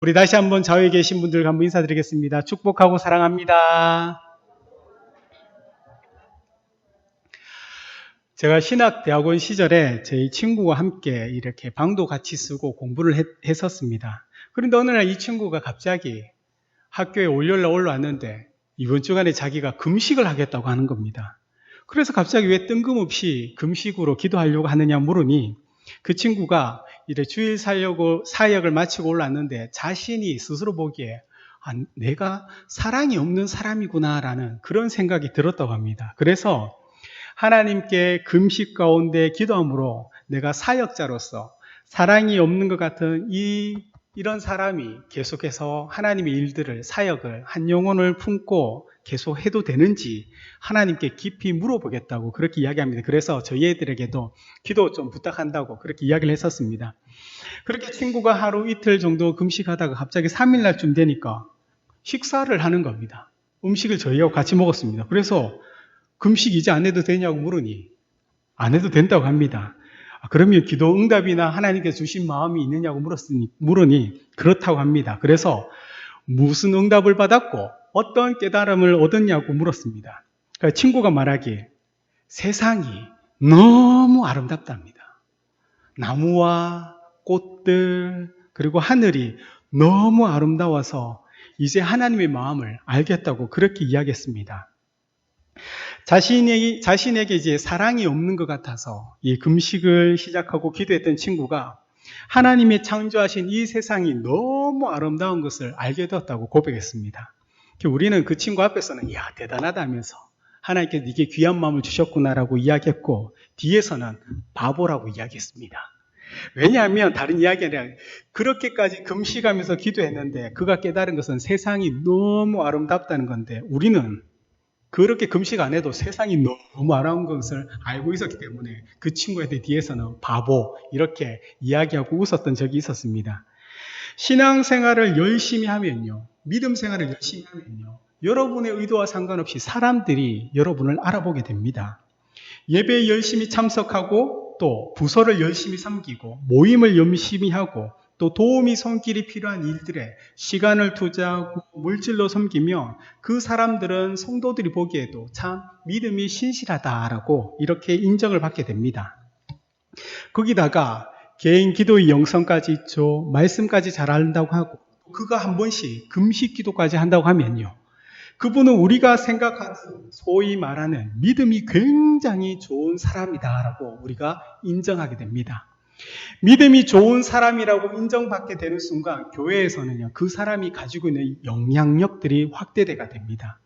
우리 다시 한번 좌우에 계신 분들 한번 인사드리겠습니다. 축복하고 사랑합니다. 제가 신학대학원 시절에 저희 친구와 함께 이렇게 방도 같이 쓰고 공부를 했었습니다. 그런데 어느 날 이 친구가 갑자기 학교에 월요일 날 올라왔는데 이번 주간에 자기가 금식을 하겠다고 하는 겁니다. 그래서 갑자기 왜 뜬금없이 금식으로 기도하려고 하느냐 물으니 그 친구가 이래 주일 사역을 마치고 올랐는데 자신이 스스로 보기에 내가 사랑이 없는 사람이구나라는 그런 생각이 들었다고 합니다. 그래서 하나님께 금식 가운데 기도함으로 내가 사역자로서 사랑이 없는 것 같은 이런 사람이 계속해서 하나님의 일들을, 사역을, 한 영혼을 품고 계속 해도 되는지 하나님께 깊이 물어보겠다고 그렇게 이야기합니다. 그래서 저희 애들에게도 기도 좀 부탁한다고 그렇게 이야기를 했었습니다. 그렇게 친구가 하루 이틀 정도 금식하다가 갑자기 3일날쯤 되니까 식사를 하는 겁니다. 음식을 저희하고 같이 먹었습니다. 그래서 금식 이제 안 해도 되냐고 물으니 안 해도 된다고 합니다. 그러면 기도 응답이나 하나님께 주신 마음이 있느냐고 물으니 그렇다고 합니다. 그래서 무슨 응답을 받았고 어떤 깨달음을 얻었냐고 물었습니다. 그러니까 친구가 말하기에 세상이 너무 아름답답니다. 나무와 꽃들 그리고 하늘이 너무 아름다워서 이제 하나님의 마음을 알겠다고 그렇게 이야기했습니다. 자신에게 이제 사랑이 없는 것 같아서 이 금식을 시작하고 기도했던 친구가 하나님의 창조하신 이 세상이 너무 아름다운 것을 알게 되었다고 고백했습니다. 우리는 그 친구 앞에서는 이야 대단하다 하면서 하나님께서 네게 귀한 마음을 주셨구나라고 이야기했고 뒤에서는 바보라고 이야기했습니다. 왜냐하면 다른 이야기 아니라 그렇게까지 금식하면서 기도했는데 그가 깨달은 것은 세상이 너무 아름답다는 건데 우리는 그렇게 금식 안 해도 세상이 너무 아름다운 것을 알고 있었기 때문에 그 친구한테 뒤에서는 바보 이렇게 이야기하고 웃었던 적이 있었습니다. 신앙생활을 열심히 하면요, 믿음 생활을 열심히 하면요, 여러분의 의도와 상관없이 사람들이 여러분을 알아보게 됩니다. 예배에 열심히 참석하고 또 부서를 열심히 섬기고 모임을 열심히 하고 또 도움이 손길이 필요한 일들에 시간을 투자하고 물질로 섬기면 그 사람들은 성도들이 보기에도 참 믿음이 신실하다라고 이렇게 인정을 받게 됩니다. 거기다가 개인 기도의 영성까지 있죠. 말씀까지 잘 한다고 하고 그가 한 번씩 금식 기도까지 한다고 하면요, 그분은 우리가 생각하는 소위 말하는 믿음이 굉장히 좋은 사람이다라고 우리가 인정하게 됩니다. 믿음이 좋은 사람이라고 인정받게 되는 순간 교회에서는요, 그 사람이 가지고 있는 영향력들이 확대가 됩니다.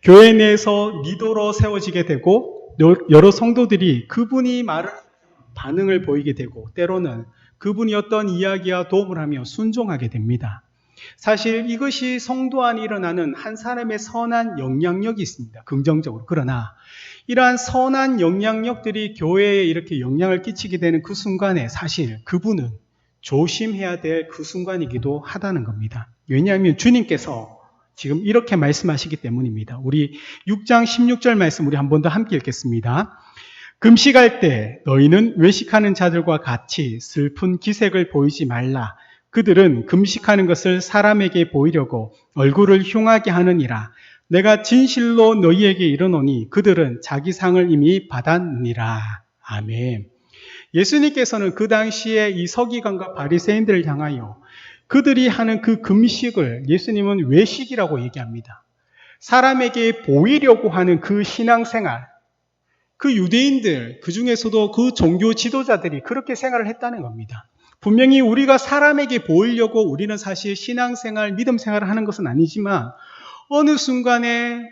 교회 내에서 리더로 세워지게 되고 여러 성도들이 그분이 말을 반응을 보이게 되고 때로는 그분이 어떤 이야기와 도움을 하며 순종하게 됩니다. 사실 이것이 성도 안에 일어나는 한 사람의 선한 영향력이 있습니다. 긍정적으로. 그러나 이러한 선한 영향력들이 교회에 이렇게 영향을 끼치게 되는 그 순간에 사실 그분은 조심해야 될 그 순간이기도 하다는 겁니다. 왜냐하면 주님께서 지금 이렇게 말씀하시기 때문입니다. 우리 6장 16절 말씀 우리 한 번 더 함께 읽겠습니다. 금식할 때 너희는 외식하는 자들과 같이 슬픈 기색을 보이지 말라. 그들은 금식하는 것을 사람에게 보이려고 얼굴을 흉하게 하느니라. 내가 진실로 너희에게 이르노니 그들은 자기 상을 이미 받았느니라. 아멘. 예수님께서는 그 당시에 이 서기관과 바리새인들을 향하여 그들이 하는 그 금식을 예수님은 외식이라고 얘기합니다. 사람에게 보이려고 하는 그 신앙생활, 그 유대인들, 그 중에서도 그 종교 지도자들이 그렇게 생활을 했다는 겁니다. 분명히 우리가 사람에게 보이려고 우리는 사실 신앙생활, 믿음생활을 하는 것은 아니지만 어느 순간에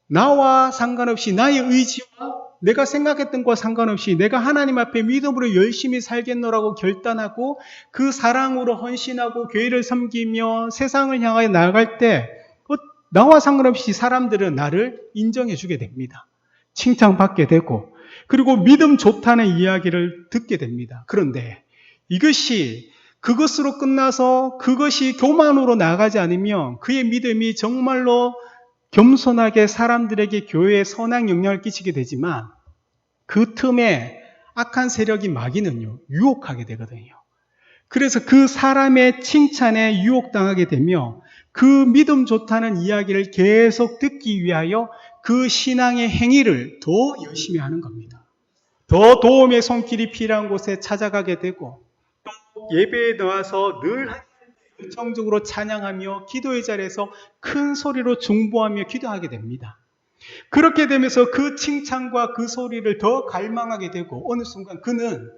나와 상관없이 나의 의지와 내가 생각했던 것과 상관없이 내가 하나님 앞에 믿음으로 열심히 살겠노라고 결단하고 그 사랑으로 헌신하고 교회를 섬기며 세상을 향하여 나아갈 때 나와 상관없이 사람들은 나를 인정해 주게 됩니다. 칭찬받게 되고 그리고 믿음 좋다는 이야기를 듣게 됩니다. 그런데 이것이 그것으로 끝나서 그것이 교만으로 나가지 않으면 그의 믿음이 정말로 겸손하게 사람들에게 교회에 선한 영향을 끼치게 되지만 그 틈에 악한 세력이 마귀는요 유혹하게 되거든요. 그래서 그 사람의 칭찬에 유혹당하게 되며 그 믿음 좋다는 이야기를 계속 듣기 위하여 그 신앙의 행위를 더 열심히 하는 겁니다. 더 도움의 손길이 필요한 곳에 찾아가게 되고 또 예배에 나와서 늘 열정적으로 찬양하며 기도의 자리에서 큰 소리로 중보하며 기도하게 됩니다. 그렇게 되면서 그 칭찬과 그 소리를 더 갈망하게 되고 어느 순간 그는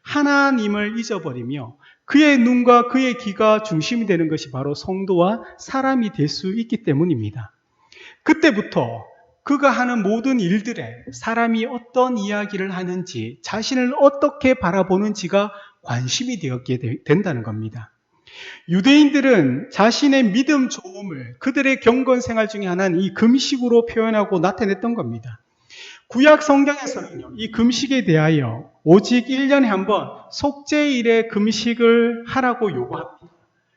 하나님을 잊어버리며 그의 눈과 그의 귀가 중심이 되는 것이 바로 성도와 사람이 될 수 있기 때문입니다. 그때부터 그가 하는 모든 일들에 사람이 어떤 이야기를 하는지, 자신을 어떻게 바라보는지가 관심이 되었게 된다는 겁니다. 유대인들은 자신의 믿음 조음을 그들의 경건 생활 중에 하나는 이 금식으로 표현하고 나타냈던 겁니다. 구약 성경에서는요, 이 금식에 대하여 오직 1년에 한 번 속죄일에 금식을 하라고 요구합니다.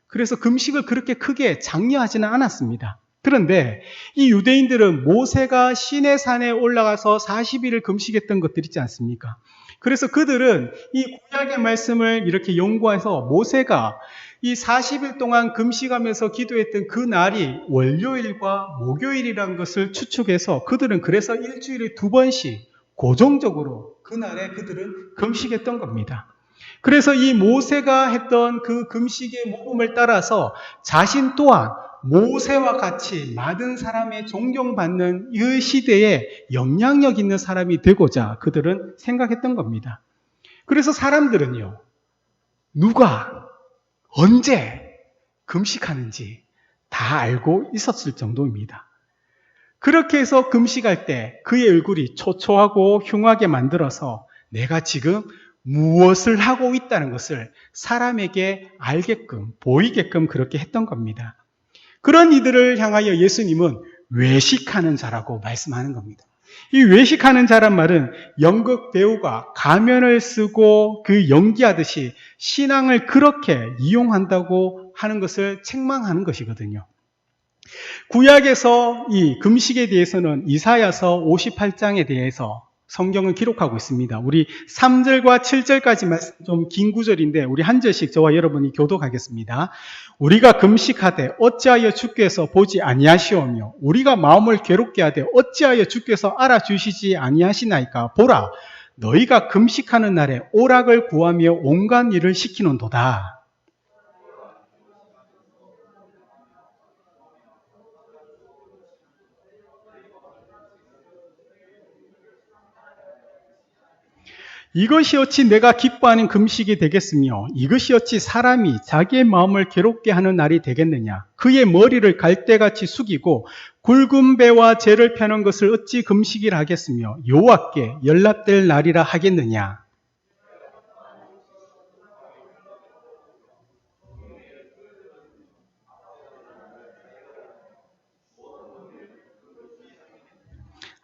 그래서 금식을 그렇게 크게 장려하지는 않았습니다. 그런데 이 유대인들은 모세가 시내산에 올라가서 40일을 금식했던 것들 있지 않습니까? 그래서 그들은 이 구약의 말씀을 이렇게 연구해서 모세가 이 40일 동안 금식하면서 기도했던 그 날이 월요일과 목요일이라는 것을 추측해서 그들은 그래서 일주일에 2번씩 고정적으로 그날에 그들은 금식했던 겁니다. 그래서 이 모세가 했던 그 금식의 모범을 따라서 자신 또한 모세와 같이 많은 사람의 존경받는 이 시대에 영향력 있는 사람이 되고자 그들은 생각했던 겁니다. 그래서 사람들은요, 누가 언제 금식하는지 다 알고 있었을 정도입니다. 그렇게 해서 금식할 때 그의 얼굴이 초초하고 흉하게 만들어서 내가 지금 무엇을 하고 있다는 것을 사람에게 알게끔, 보이게끔 그렇게 했던 겁니다. 그런 이들을 향하여 예수님은 외식하는 자라고 말씀하는 겁니다. 이 외식하는 자란 말은 연극 배우가 가면을 쓰고 그 연기하듯이 신앙을 그렇게 이용한다고 하는 것을 책망하는 것이거든요. 구약에서 이 금식에 대해서는 이사야서 58장에 대해서 성경은 기록하고 있습니다. 우리 3절과 7절까지 말씀 좀 긴 구절인데 우리 한 절씩 저와 여러분이 교독하겠습니다. 우리가 금식하되 어찌하여 주께서 보지 아니하시오며 우리가 마음을 괴롭게 하되 어찌하여 주께서 알아주시지 아니하시나이까. 보라, 너희가 금식하는 날에 오락을 구하며 온갖 일을 시키는도다. 이것이 어찌 내가 기뻐하는 금식이 되겠으며 이것이 어찌 사람이 자기의 마음을 괴롭게 하는 날이 되겠느냐. 그의 머리를 갈대같이 숙이고 굵은 배와 재를 펴는 것을 어찌 금식이라 하겠으며 여호와께 연락될 날이라 하겠느냐.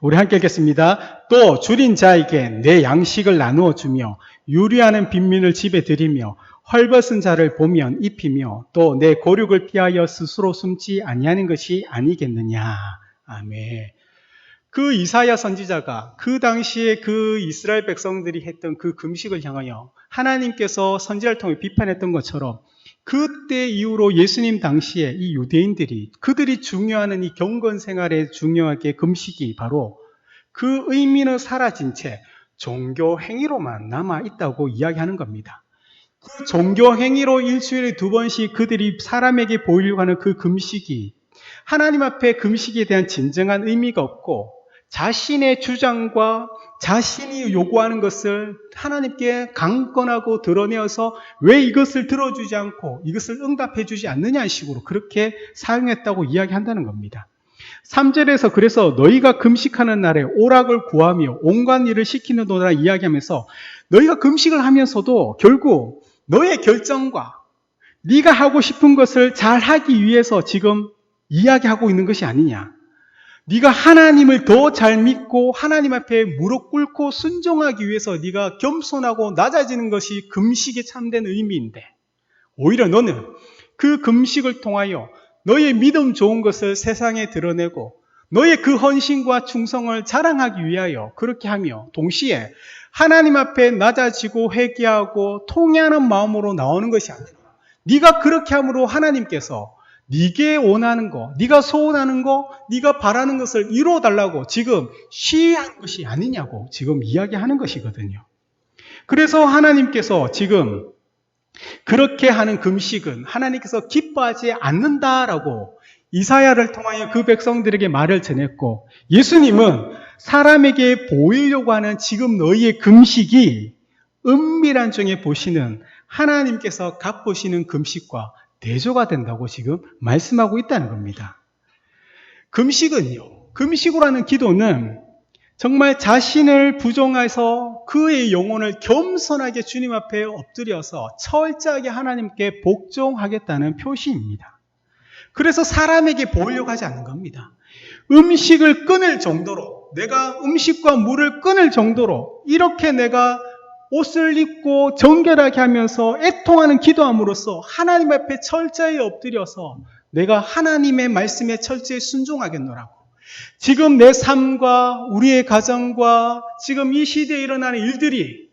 우리 함께 읽겠습니다. 또 줄인 자에게 내 양식을 나누어 주며 유리하는 빈민을 집에 들이며 헐벗은 자를 보면 입히며 또 내 고륙을 피하여 스스로 숨지 아니하는 것이 아니겠느냐. 아멘. 그 이사야 선지자가 그 당시에 그 이스라엘 백성들이 했던 그 금식을 향하여 하나님께서 선지자를 통해 비판했던 것처럼 그때 이후로 예수님 당시에 이 유대인들이 그들이 중요하는 이 경건 생활에 중요하게 금식이 바로 그 의미는 사라진 채 종교 행위로만 남아 있다고 이야기하는 겁니다. 그 종교 행위로 일주일에 2번씩 그들이 사람에게 보이려고 하는 그 금식이 하나님 앞에 금식에 대한 진정한 의미가 없고 자신의 주장과 자신이 요구하는 것을 하나님께 강권하고 드러내어서 왜 이것을 들어주지 않고 이것을 응답해 주지 않느냐는 식으로 그렇게 사용했다고 이야기한다는 겁니다. 3절에서 그래서 너희가 금식하는 날에 오락을 구하며 온갖 일을 시키는도다 이야기하면서 너희가 금식을 하면서도 결국 너의 결정과 네가 하고 싶은 것을 잘 하기 위해서 지금 이야기하고 있는 것이 아니냐. 네가 하나님을 더 잘 믿고 하나님 앞에 무릎 꿇고 순종하기 위해서 네가 겸손하고 낮아지는 것이 금식의 참된 의미인데 오히려 너는 그 금식을 통하여 너의 믿음 좋은 것을 세상에 드러내고 너의 그 헌신과 충성을 자랑하기 위하여 그렇게 하며 동시에 하나님 앞에 낮아지고 회개하고 통회하는 마음으로 나오는 것이 아니라 네가 그렇게 함으로 하나님께서 네게 원하는 거, 네가 소원하는 거, 네가 바라는 것을 이루어달라고 지금 시한 것이 아니냐고 지금 이야기하는 것이거든요. 그래서 하나님께서 지금 그렇게 하는 금식은 하나님께서 기뻐하지 않는다라고 이사야를 통하여 그 백성들에게 말을 전했고, 예수님은 사람에게 보이려고 하는 지금 너희의 금식이 은밀한 중에 보시는 하나님께서 갚으시는 금식과 대조가 된다고 지금 말씀하고 있다는 겁니다. 금식은요, 금식으로 하는 기도는 정말 자신을 부정해서 그의 영혼을 겸손하게 주님 앞에 엎드려서 철저하게 하나님께 복종하겠다는 표시입니다. 그래서 사람에게 보이려고 하지 않는 겁니다. 음식을 끊을 정도로, 내가 음식과 물을 끊을 정도로 이렇게 내가 옷을 입고 정결하게 하면서 애통하는 기도함으로써 하나님 앞에 철저히 엎드려서 내가 하나님의 말씀에 철저히 순종하겠노라고. 지금 내 삶과 우리의 가정과 지금 이 시대에 일어나는 일들이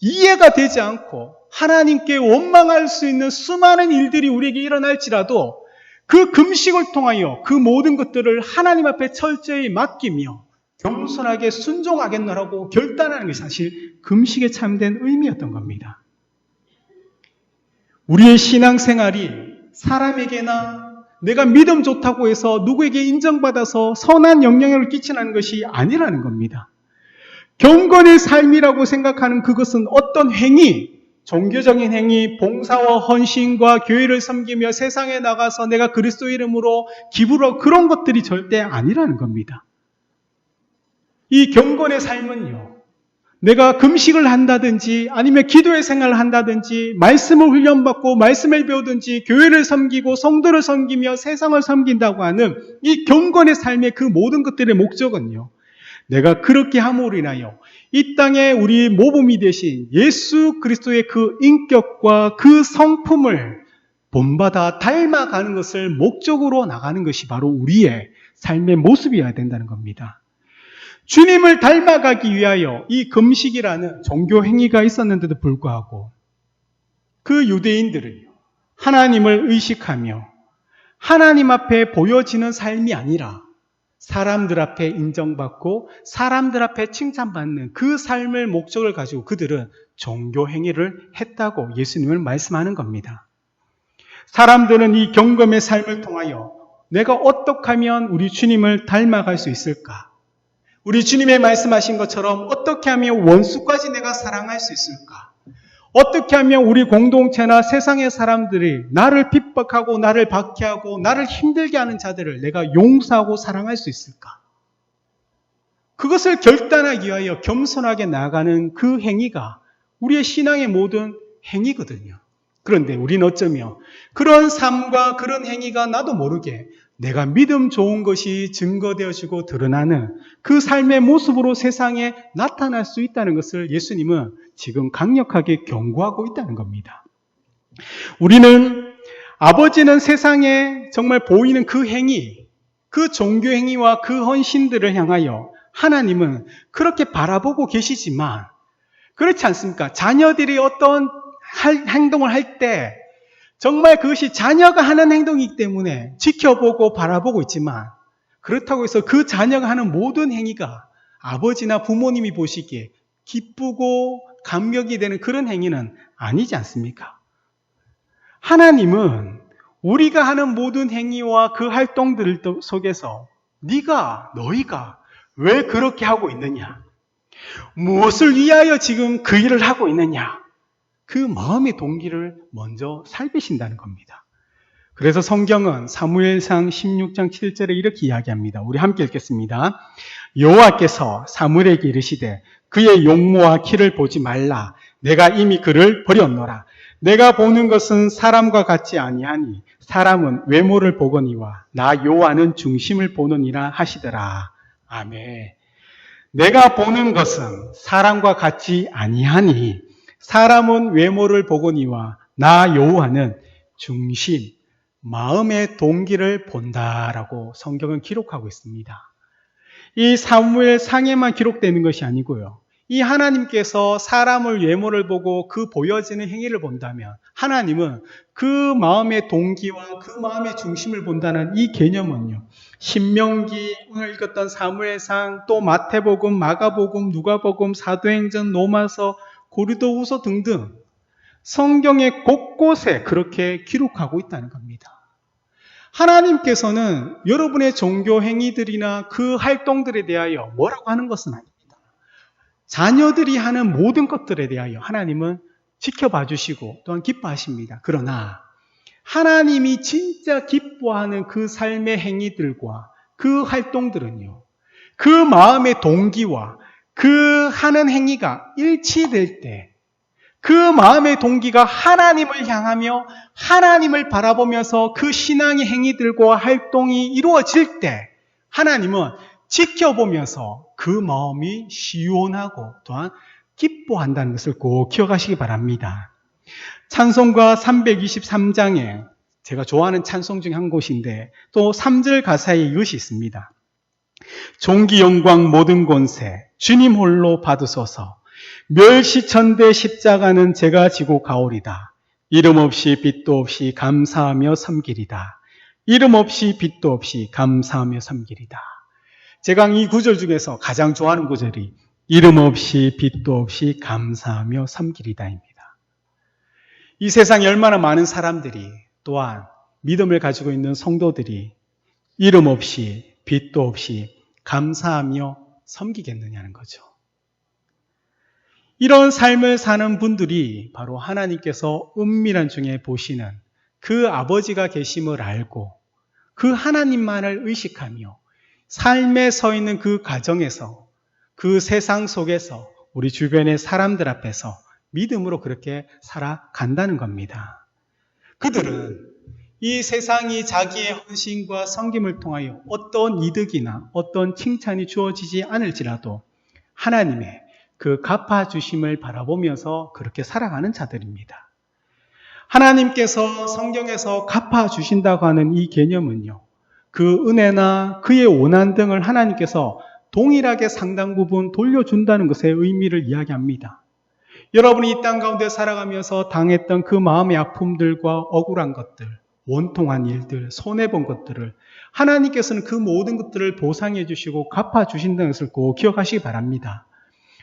이해가 되지 않고 하나님께 원망할 수 있는 수많은 일들이 우리에게 일어날지라도 그 금식을 통하여 그 모든 것들을 하나님 앞에 철저히 맡기며 겸손하게 순종하겠노라고 결단하는 것이 사실 금식에 참된 의미였던 겁니다. 우리의 신앙생활이 사람에게나 내가 믿음 좋다고 해서 누구에게 인정받아서 선한 영향력을 끼치는 것이 아니라는 겁니다. 경건의 삶이라고 생각하는 그것은 어떤 행위, 종교적인 행위, 봉사와 헌신과 교회를 섬기며 세상에 나가서 내가 그리스도 이름으로 기부로 그런 것들이 절대 아니라는 겁니다. 이 경건의 삶은요, 내가 금식을 한다든지 아니면 기도의 생활을 한다든지 말씀을 훈련받고 말씀을 배우든지 교회를 섬기고 성도를 섬기며 세상을 섬긴다고 하는 이 경건의 삶의 그 모든 것들의 목적은요, 내가 그렇게 함으로 인하여 이 땅에 우리 모범이 되신 예수 그리스도의 그 인격과 그 성품을 본받아 닮아가는 것을 목적으로 나가는 것이 바로 우리의 삶의 모습이어야 된다는 겁니다. 주님을 닮아가기 위하여 이 금식이라는 종교 행위가 있었는데도 불구하고 그 유대인들은요, 하나님을 의식하며 하나님 앞에 보여지는 삶이 아니라 사람들 앞에 인정받고 사람들 앞에 칭찬받는 그 삶을 목적을 가지고 그들은 종교 행위를 했다고 예수님은 말씀하는 겁니다. 사람들은 이 경건의 삶을 통하여 내가 어떻게 하면 우리 주님을 닮아갈 수 있을까? 우리 주님의 말씀하신 것처럼 어떻게 하면 원수까지 내가 사랑할 수 있을까? 어떻게 하면 우리 공동체나 세상의 사람들이 나를 핍박하고 나를 박해하고 나를 힘들게 하는 자들을 내가 용서하고 사랑할 수 있을까? 그것을 결단하기 위하여 겸손하게 나아가는 그 행위가 우리의 신앙의 모든 행위거든요. 그런데 우리는 어쩌면 그런 삶과 그런 행위가 나도 모르게 내가 믿음 좋은 것이 증거되어지고 드러나는 그 삶의 모습으로 세상에 나타날 수 있다는 것을 예수님은 지금 강력하게 경고하고 있다는 겁니다. 우리는 아버지는 세상에 정말 보이는 그 행위, 그 종교 행위와 그 헌신들을 향하여 하나님은 그렇게 바라보고 계시지만 그렇지 않습니까? 자녀들이 어떤 행동을 할 때 정말 그것이 자녀가 하는 행동이기 때문에 지켜보고 바라보고 있지만 그렇다고 해서 그 자녀가 하는 모든 행위가 아버지나 부모님이 보시기에 기쁘고 감격이 되는 그런 행위는 아니지 않습니까? 하나님은 우리가 하는 모든 행위와 그 활동들 속에서 너희가 왜 그렇게 하고 있느냐? 무엇을 위하여 지금 그 일을 하고 있느냐? 그 마음의 동기를 먼저 살피신다는 겁니다. 그래서 성경은 사무엘상 16장 7절에 이렇게 이야기합니다. 우리 함께 읽겠습니다. 여호와께서 사무엘에게 이르시되 그의 용모와 키를 보지 말라. 내가 이미 그를 버렸노라. 내가 보는 것은 사람과 같지 아니하니 사람은 외모를 보거니와 나 여호와는 중심을 보느니라 하시더라. 아멘. 내가 보는 것은 사람과 같지 아니하니 사람은 외모를 보거니와 나 여호와는 중심, 마음의 동기를 본다라고 성경은 기록하고 있습니다. 이 사무엘상에만 기록되는 것이 아니고요. 이 하나님께서 사람을 외모를 보고 그 보여지는 행위를 본다면 하나님은 그 마음의 동기와 그 마음의 중심을 본다는 이 개념은요. 신명기, 오늘 읽었던 사무엘상, 또 마태복음, 마가복음, 누가복음, 사도행전, 로마서, 고린도후서 등등 성경의 곳곳에 그렇게 기록하고 있다는 겁니다. 하나님께서는 여러분의 종교 행위들이나 그 활동들에 대하여 뭐라고 하는 것은 아닙니다. 자녀들이 하는 모든 것들에 대하여 하나님은 지켜봐 주시고 또한 기뻐하십니다. 그러나 하나님이 진짜 기뻐하는 그 삶의 행위들과 그 활동들은요, 그 마음의 동기와 그 하는 행위가 일치될 때, 그 마음의 동기가 하나님을 향하며 하나님을 바라보면서 그 신앙의 행위들과 활동이 이루어질 때 하나님은 지켜보면서 그 마음이 시원하고 또한 기뻐한다는 것을 꼭 기억하시기 바랍니다. 찬송가 323장에 제가 좋아하는 찬송 중 한 곳인데 또 3절 가사에 이것이 있습니다. 존귀 영광 모든 권세 주님 홀로 받으소서. 멸시천대 십자가는 제가 지고 가오리다. 이름 없이 빛도 없이 감사하며 섬기리다. 이름 없이 빛도 없이 감사하며 섬기리다. 제가 이 구절 중에서 가장 좋아하는 구절이 이름 없이 빛도 없이 감사하며 섬기리다입니다. 이 세상에 얼마나 많은 사람들이 또한 믿음을 가지고 있는 성도들이 이름 없이 빛도 없이 감사하며 섬기겠느냐는 거죠. 이런 삶을 사는 분들이 바로 하나님께서 은밀한 중에 보시는 그 아버지가 계심을 알고 그 하나님만을 의식하며 삶에 서 있는 그 가정에서 그 세상 속에서 우리 주변의 사람들 앞에서 믿음으로 그렇게 살아간다는 겁니다. 그들은 이 세상이 자기의 헌신과 섬김을 통하여 어떤 이득이나 어떤 칭찬이 주어지지 않을지라도 하나님의 그 갚아주심을 바라보면서 그렇게 살아가는 자들입니다. 하나님께서 성경에서 갚아주신다고 하는 이 개념은요, 그 은혜나 그의 원한 등을 하나님께서 동일하게 상당 부분 돌려준다는 것의 의미를 이야기합니다. 여러분이 이 땅 가운데 살아가면서 당했던 그 마음의 아픔들과 억울한 것들, 원통한 일들, 손해본 것들을 하나님께서는 그 모든 것들을 보상해 주시고 갚아주신다는 것을 꼭 기억하시기 바랍니다.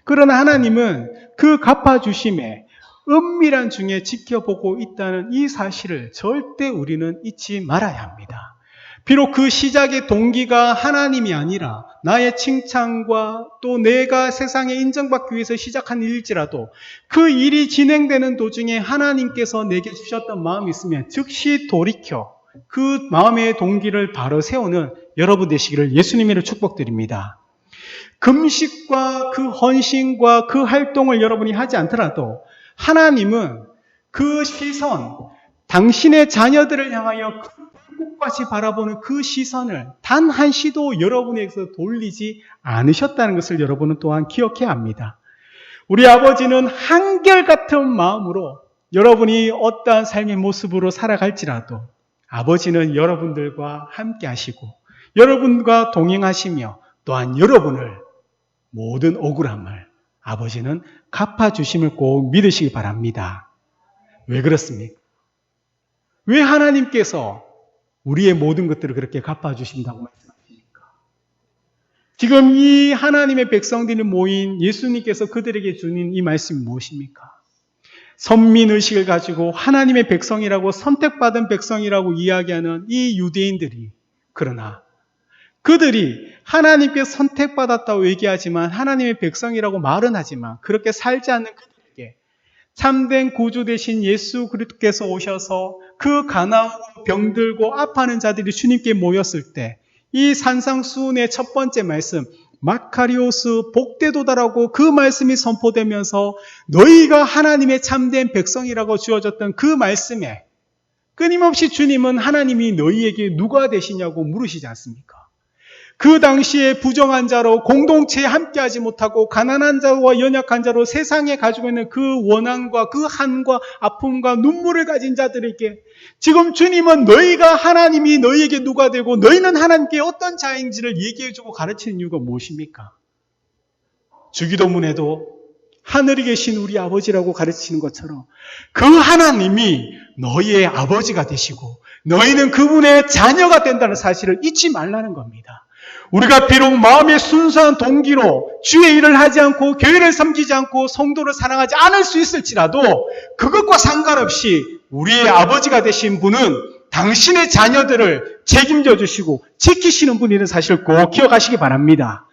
그러나 하나님은 그 갚아주심에 은밀한 중에 지켜보고 있다는 이 사실을 절대 우리는 잊지 말아야 합니다. 비록 그 시작의 동기가 하나님이 아니라 나의 칭찬과 또 내가 세상에 인정받기 위해서 시작한 일일지라도 그 일이 진행되는 도중에 하나님께서 내게 주셨던 마음이 있으면 즉시 돌이켜 그 마음의 동기를 바로 세우는 여러분 되시기를 예수님으로 축복드립니다. 금식과 그 헌신과 그 활동을 여러분이 하지 않더라도 하나님은 그 시선, 당신의 자녀들을 향하여 끝까지 바라보는 그 시선을 단 한시도 여러분에게서 돌리지 않으셨다는 것을 여러분은 또한 기억해야 합니다. 우리 아버지는 한결같은 마음으로 여러분이 어떠한 삶의 모습으로 살아갈지라도 아버지는 여러분들과 함께 하시고 여러분과 동행하시며 또한 여러분을 모든 억울함을 아버지는 갚아주심을 꼭 믿으시기 바랍니다. 왜 그렇습니까? 왜 하나님께서 우리의 모든 것들을 그렇게 갚아주신다고 말씀하십니까? 지금 이 하나님의 백성들이 모인 예수님께서 그들에게 주는 이 말씀이 무엇입니까? 선민의식을 가지고 하나님의 백성이라고 선택받은 백성이라고 이야기하는 이 유대인들이 그러나 그들이 하나님께 선택받았다고 얘기하지만 하나님의 백성이라고 말은 하지만 그렇게 살지 않는 그들에게 참된 구주 되신 예수 그리스도께서 오셔서 그 가난하고 병들고 아파하는 자들이 주님께 모였을 때 이 산상수훈의 첫 번째 말씀 마카리오스 복되도다라고 그 말씀이 선포되면서 너희가 하나님의 참된 백성이라고 주어졌던 그 말씀에 끊임없이 주님은 하나님이 너희에게 누가 되시냐고 물으시지 않습니까? 그 당시에 부정한 자로 공동체에 함께하지 못하고 가난한 자와 연약한 자로 세상에 가지고 있는 그 원한과 그 한과 아픔과 눈물을 가진 자들에게 지금 주님은 너희가 하나님이 너희에게 누가 되고 너희는 하나님께 어떤 자인지를 얘기해주고 가르치는 이유가 무엇입니까? 주기도문에도 하늘에 계신 우리 아버지라고 가르치는 것처럼 그 하나님이 너희의 아버지가 되시고 너희는 그분의 자녀가 된다는 사실을 잊지 말라는 겁니다. 우리가 비록 마음의 순수한 동기로 주의 일을 하지 않고 교회를 섬기지 않고 성도를 사랑하지 않을 수 있을지라도 그것과 상관없이 우리의 아버지가 되신 분은 당신의 자녀들을 책임져 주시고 지키시는 분이라는 사실을 꼭 기억하시기 바랍니다.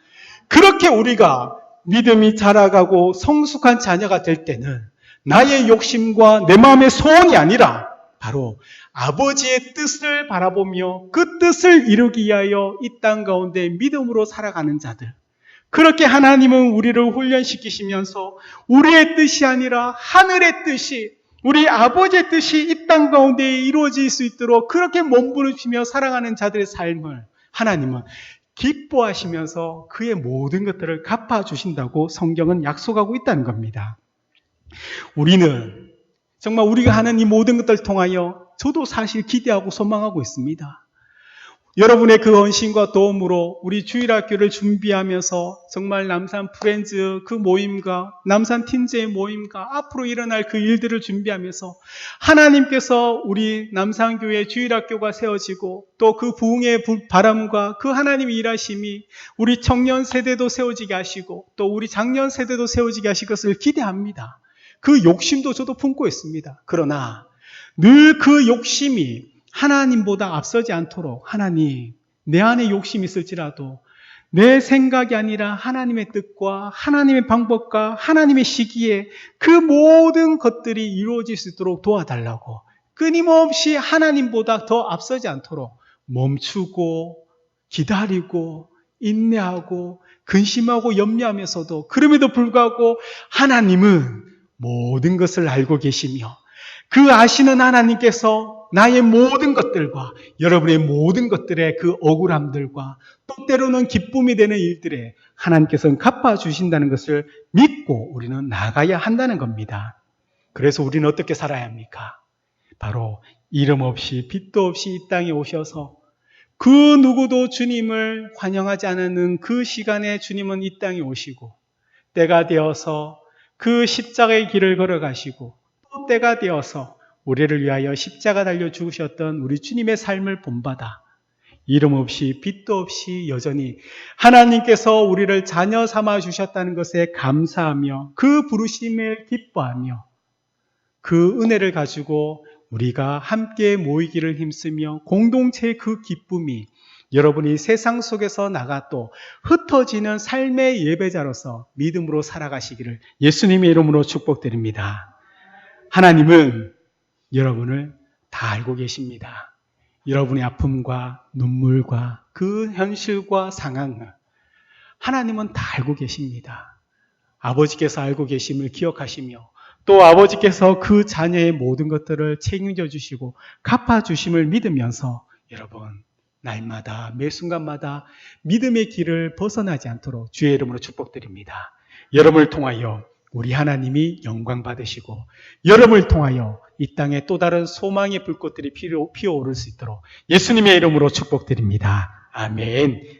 그렇게 우리가 믿음이 자라가고 성숙한 자녀가 될 때는 나의 욕심과 내 마음의 소원이 아니라 바로 아버지의 뜻을 바라보며 그 뜻을 이루기 위하여 이 땅 가운데 믿음으로 살아가는 자들. 그렇게 하나님은 우리를 훈련시키시면서 우리의 뜻이 아니라 하늘의 뜻이, 우리 아버지의 뜻이 이 땅 가운데 이루어질 수 있도록 그렇게 몸부림치며 살아가는 자들의 삶을 하나님은 기뻐하시면서 그의 모든 것들을 갚아주신다고 성경은 약속하고 있다는 겁니다. 우리는 정말 우리가 하는 이 모든 것들을 통하여 저도 사실 기대하고 소망하고 있습니다. 여러분의 그 헌신과 도움으로 우리 주일학교를 준비하면서 정말 남산 프렌즈 그 모임과 남산 팀즈의 모임과 앞으로 일어날 그 일들을 준비하면서 하나님께서 우리 남산교회 주일학교가 세워지고 또 그 부흥의 바람과 그 하나님의 일하심이 우리 청년 세대도 세워지게 하시고 또 우리 장년 세대도 세워지게 하실 것을 기대합니다. 그 욕심도 저도 품고 있습니다. 그러나 늘 그 욕심이 하나님보다 앞서지 않도록 하나님, 내 안에 욕심이 있을지라도 내 생각이 아니라 하나님의 뜻과 하나님의 방법과 하나님의 시기에 그 모든 것들이 이루어질 수 있도록 도와달라고 끊임없이 하나님보다 더 앞서지 않도록 멈추고 기다리고 인내하고 근심하고 염려하면서도 그럼에도 불구하고 하나님은 모든 것을 알고 계시며 그 아시는 하나님께서 나의 모든 것들과 여러분의 모든 것들의 그 억울함들과 또 때로는 기쁨이 되는 일들에 하나님께서는 갚아주신다는 것을 믿고 우리는 나가야 한다는 겁니다. 그래서 우리는 어떻게 살아야 합니까? 바로 이름 없이 빛도 없이 이 땅에 오셔서 그 누구도 주님을 환영하지 않는 그 시간에 주님은 이 땅에 오시고 때가 되어서 그 십자가의 길을 걸어가시고 또 때가 되어서 우리를 위하여 십자가 달려 죽으셨던 우리 주님의 삶을 본받아 이름 없이 빛도 없이 여전히 하나님께서 우리를 자녀 삼아 주셨다는 것에 감사하며 그 부르심을 기뻐하며 그 은혜를 가지고 우리가 함께 모이기를 힘쓰며 공동체의 그 기쁨이 여러분이 세상 속에서 나가 또 흩어지는 삶의 예배자로서 믿음으로 살아가시기를 예수님의 이름으로 축복드립니다. 하나님은 여러분을 다 알고 계십니다. 여러분의 아픔과 눈물과 그 현실과 상황을 하나님은 다 알고 계십니다. 아버지께서 알고 계심을 기억하시며 또 아버지께서 그 자녀의 모든 것들을 책임져 주시고 갚아주심을 믿으면서 여러분 날마다 매 순간마다 믿음의 길을 벗어나지 않도록 주의 이름으로 축복드립니다. 여러분을 통하여 우리 하나님이 영광 받으시고 여러분을 통하여 이 땅에 또 다른 소망의 불꽃들이 피어오를 수 있도록 예수님의 이름으로 축복드립니다. 아멘.